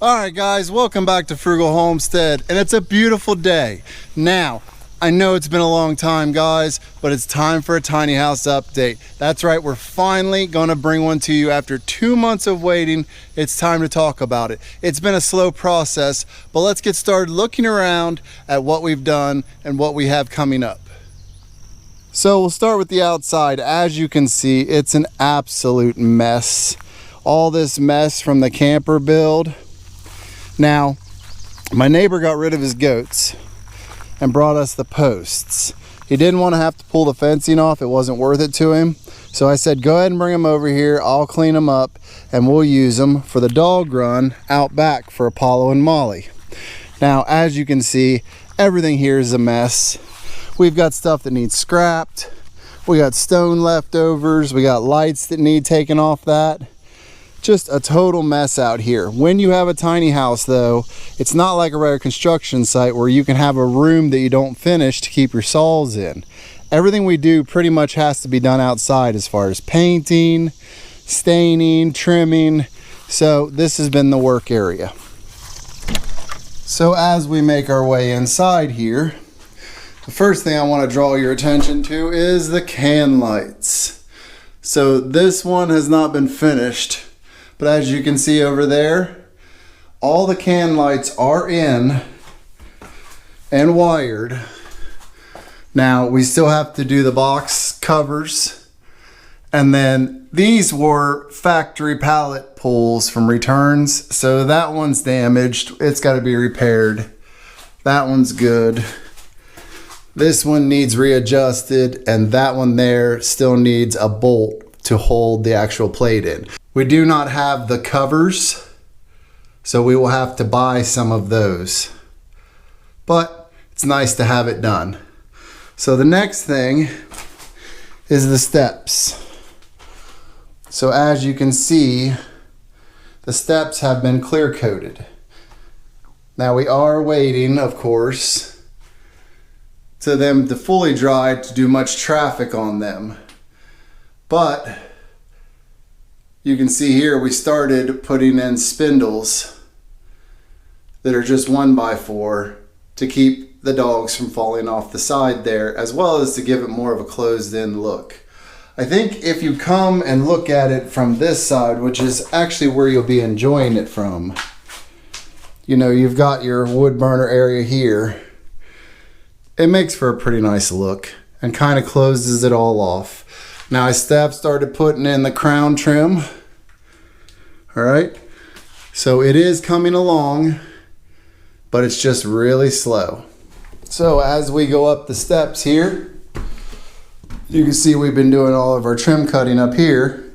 Alright guys, welcome back to Frugal Homestead, and it's a beautiful day. Now, I know it's been a long time guys, but it's time for a tiny house update. That's right, we're finally gonna bring one to you after 2 months of waiting. It's time to talk about it. It's been a slow process, but let's get started looking around at what we've done and what we have coming up. So we'll start with the outside. As you can see, it's an absolute mess. All this mess from the camper build. Now, my neighbor got rid of his goats and brought us the posts. He didn't want to have to pull the fencing off. It wasn't worth it to him. So I said, go ahead and bring them over here. I'll clean them up and we'll use them for the dog run out back for Apollo and Molly. Now, as you can see, everything here is a mess. We've got stuff that needs scrapped. We got stone leftovers. We got lights that need taken off that. Just a total mess out here. When you have a tiny house though, it's not like a regular construction site where you can have a room that you don't finish to keep your saws in. Everything we do pretty much has to be done outside as far as painting, staining, trimming. So this has been the work area. So as we make our way inside here, the first thing I want to draw your attention to is the can lights. So this one has not been finished. But as you can see over there, all the can lights are in and wired. Now we still have to do the box covers. And then these were factory pallet pulls from returns. So that one's damaged. It's got to be repaired. That one's good. This one needs readjusted, and that one there still needs a bolt to hold the actual plate in. We do not have the covers, so we will have to buy some of those. But it's nice to have it done. So the next thing is the steps. So as you can see, the steps have been clear coated. Now we are waiting, of course, to them to fully dry to do much traffic on them. But you can see here we started putting in spindles that are just 1x4 to keep the dogs from falling off the side there, as well as to give it more of a closed-in look. I think if you come and look at it from this side, which is actually where you'll be enjoying it from, you know, you've got your wood burner area here. It makes for a pretty nice look and kind of closes it all off. Now I have started putting in the crown trim. All right, so it is coming along, but it's just really slow. So as we go up the steps here, you can see we've been doing all of our trim cutting up here.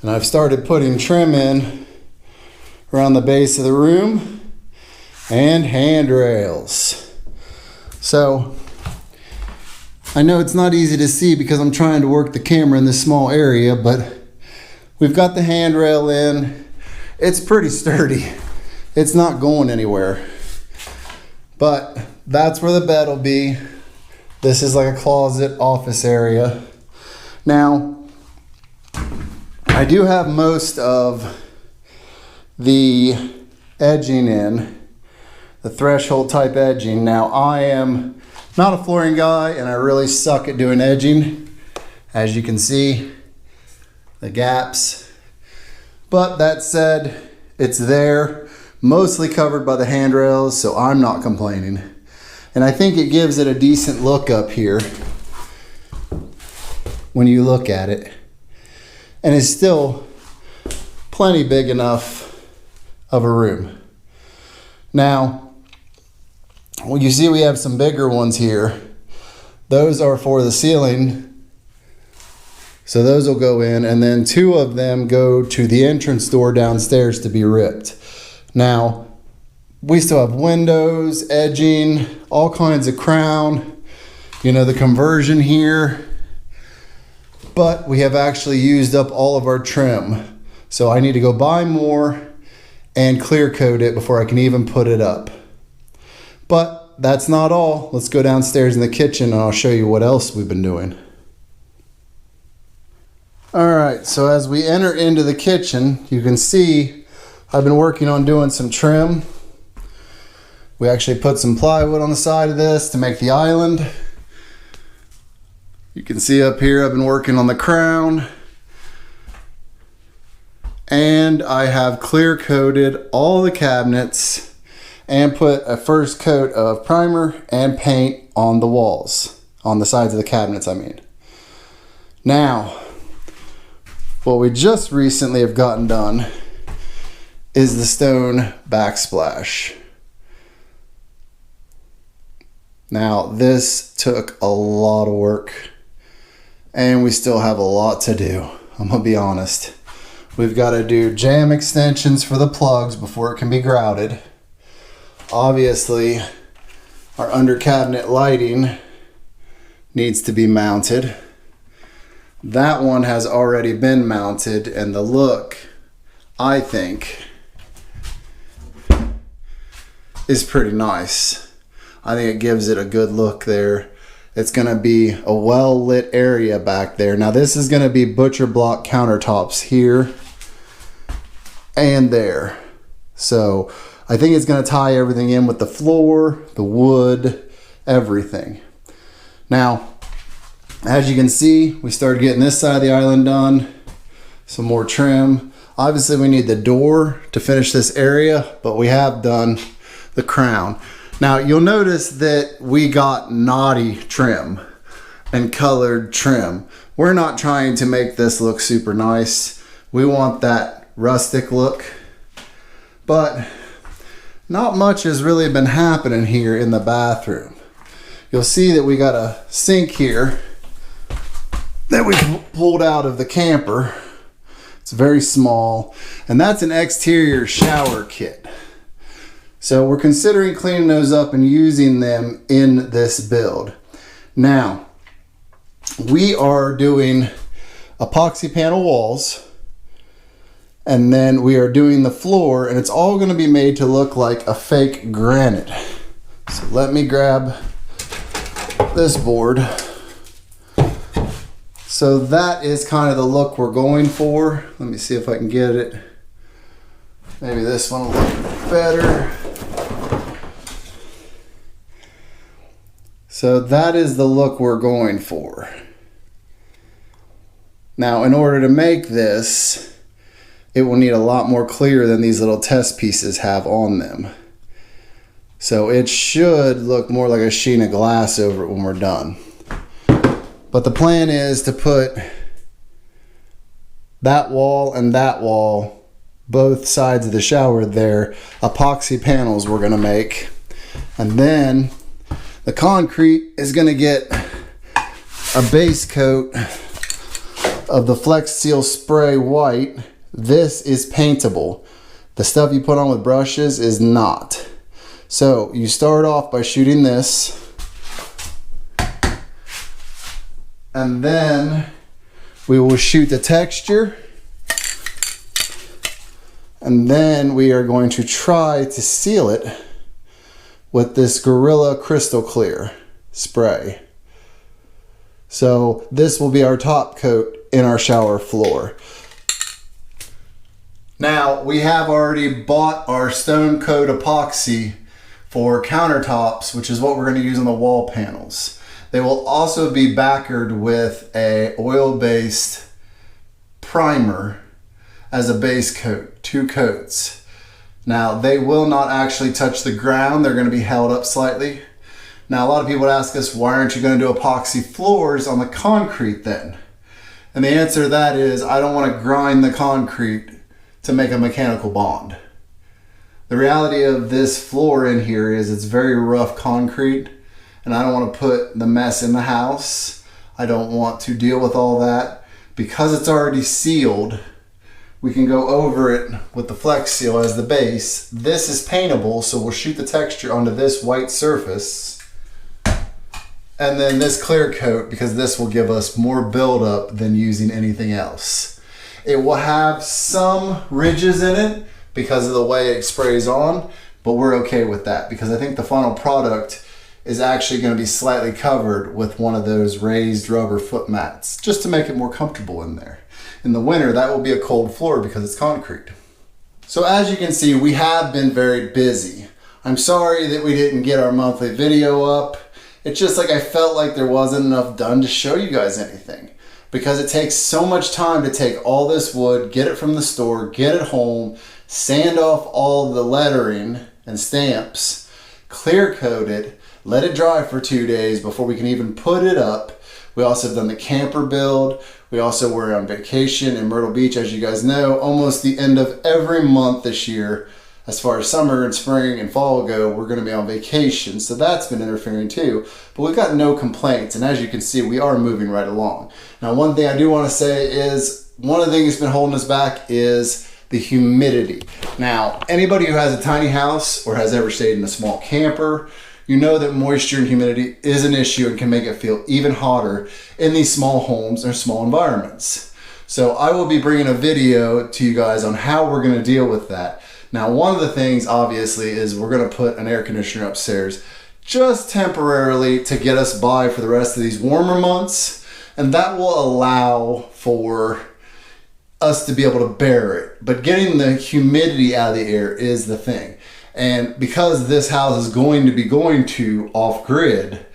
And I've started putting trim in around the base of the room and handrails. So I know it's not easy to see because I'm trying to work the camera in this small area, but we've got the handrail in. It's pretty sturdy. It's not going anywhere. But that's where the bed will be. This is like a closet office area. Now, I do have most of the edging in, the threshold type edging. Now, I am not a flooring guy and I really suck at doing edging, as you can see, the gaps. But that said, it's there, mostly covered by the handrails, so I'm not complaining. And I think it gives it a decent look up here when you look at it. And it's still plenty big enough of a room. Now, well, you see we have some bigger ones here. Those are for the ceiling. So those will go in, and then 2 of them go to the entrance door downstairs to be ripped. Now, we still have windows, edging, all kinds of crown, you know, the conversion here. But we have actually used up all of our trim. So I need to go buy more and clear coat it before I can even put it up. But that's not all. Let's go downstairs in the kitchen and I'll show you what else we've been doing. All right, so as we enter into the kitchen, you can see I've been working on doing some trim. We actually put some plywood on the side of this to make the island. You can see up here I've been working on the crown. And I have clear coated all the cabinets and put a first coat of primer and paint on the walls, on the sides of the cabinets I mean. Now, what we just recently have gotten done is the stone backsplash. Now, this took a lot of work and we still have a lot to do. I'm gonna be honest. We've got to do jam extensions for the plugs before it can be grouted. Obviously, our under cabinet lighting needs to be mounted. That one has already been mounted, and the look, I think, is pretty nice. I think it gives it a good look there. It's going to be a well-lit area back there. Now this is going to be butcher block countertops here and there. So I think it's going to tie everything in with the floor, the wood, everything. Now, as you can see, we started getting this side of the island done. Some more trim. Obviously we need the door to finish this area, but we have done the crown. Now you'll notice that we got naughty trim and colored trim. We're not trying to make this look super nice. We want that rustic look, but not much has really been happening here in the bathroom. You'll see that we got a sink here that we pulled out of the camper. It's very small, and that's an exterior shower kit. So we're considering cleaning those up and using them in this build. Now, we are doing epoxy panel walls, and then we are doing the floor, and it's all going to be made to look like a fake granite. So let me grab this board. So that is kind of the look we're going for. Let me see if I can get it. Maybe this one will look better. So that is the look we're going for. Now, in order to make this, it will need a lot more clear than these little test pieces have on them. So it should look more like a sheen of glass over it when we're done. But the plan is to put that wall and that wall, both sides of the shower there, epoxy panels we're gonna make. And then the concrete is gonna get a base coat of the Flex Seal Spray White. This is paintable. The stuff you put on with brushes is not. So you start off by shooting this, and then we will shoot the texture, and then we are going to try to seal it with this Gorilla Crystal Clear spray. So this will be our top coat in our shower floor. Now, we have already bought our stone coat epoxy for countertops, which is what we're going to use on the wall panels. They will also be backered with a oil-based primer as a base coat, 2 coats. Now, they will not actually touch the ground. They're going to be held up slightly. Now, a lot of people ask us, why aren't you going to do epoxy floors on the concrete then? And the answer to that is, I don't want to grind the concrete to make a mechanical bond. The reality of this floor in here is it's very rough concrete, and I don't want to put the mess in the house. I don't want to deal with all that. Because it's already sealed, we can go over it with the Flex Seal as the base. This is paintable, so we'll shoot the texture onto this white surface. And then this clear coat, because this will give us more buildup than using anything else. It will have some ridges in it because of the way it sprays on, but we're okay with that because I think the final product is actually going to be slightly covered with one of those raised rubber foot mats just to make it more comfortable in there. In the winter, that will be a cold floor because it's concrete. So as you can see, we have been very busy. I'm sorry that we didn't get our monthly video up. It's just like I felt like there wasn't enough done to show you guys anything, because it takes so much time to take all this wood, get it from the store, get it home, sand off all the lettering and stamps, clear coat it, let it dry for 2 days before we can even put it up. We also have done the camper build. We also were on vacation in Myrtle Beach, as you guys know, almost the end of every month this year. As far as summer and spring and fall go, we're going to be on vacation, so that's been interfering too. But we've got no complaints, and as you can see, we are moving right along. Now, one thing I do want to say is, one of the things that's been holding us back is the humidity. Now, anybody who has a tiny house or has ever stayed in a small camper, you know that moisture and humidity is an issue and can make it feel even hotter in these small homes or small environments. So I will be bringing a video to you guys on how we're going to deal with that. Now, one of the things obviously is we're going to put an air conditioner upstairs just temporarily to get us by for the rest of these warmer months, and that will allow for us to be able to bear it. But getting the humidity out of the air is the thing. And because this house is going to be going to off-grid,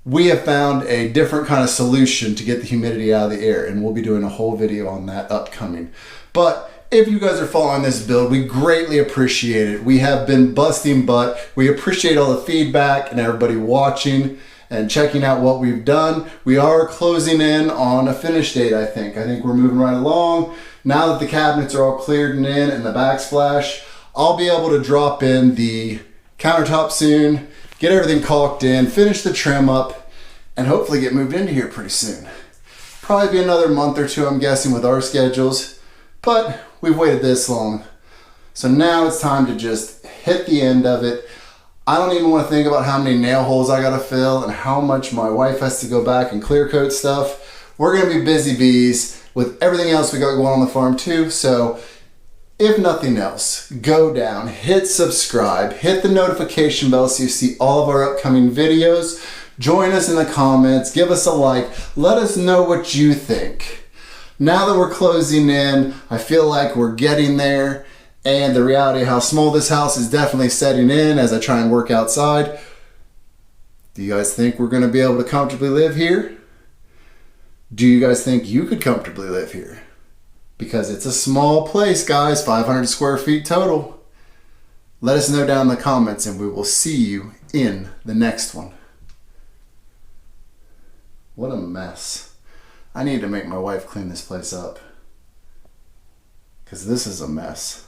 we have found a different kind of solution to get the humidity out of the air, and we'll be doing a whole video on that upcoming. But if you guys are following this build, we greatly appreciate it. We have been busting butt. We appreciate all the feedback and everybody watching and checking out what we've done. We are closing in on a finish date, I think. I think we're moving right along. Now that the cabinets are all cleared and in, and the backsplash, I'll be able to drop in the countertop soon, get everything caulked in, finish the trim up, and hopefully get moved into here pretty soon. Probably be another month or two, I'm guessing, with our schedules, but we've waited this long. So now it's time to just hit the end of it. I don't even want to think about how many nail holes I gotta fill and how much my wife has to go back and clear coat stuff. We're gonna be busy bees with everything else we got going on the farm too, so if nothing else, go down, hit subscribe, hit the notification bell so you see all of our upcoming videos. Join us in the comments, give us a like, let us know what you think. Now that we're closing in, I feel like we're getting there, and the reality of how small this house is definitely setting in as I try and work outside. Do you guys think we're gonna be able to comfortably live here? Do you guys think you could comfortably live here? Because it's a small place, guys, 500 square feet total. Let us know down in the comments, and we will see you in the next one. What a mess. I need to make my wife clean this place up, because this is a mess.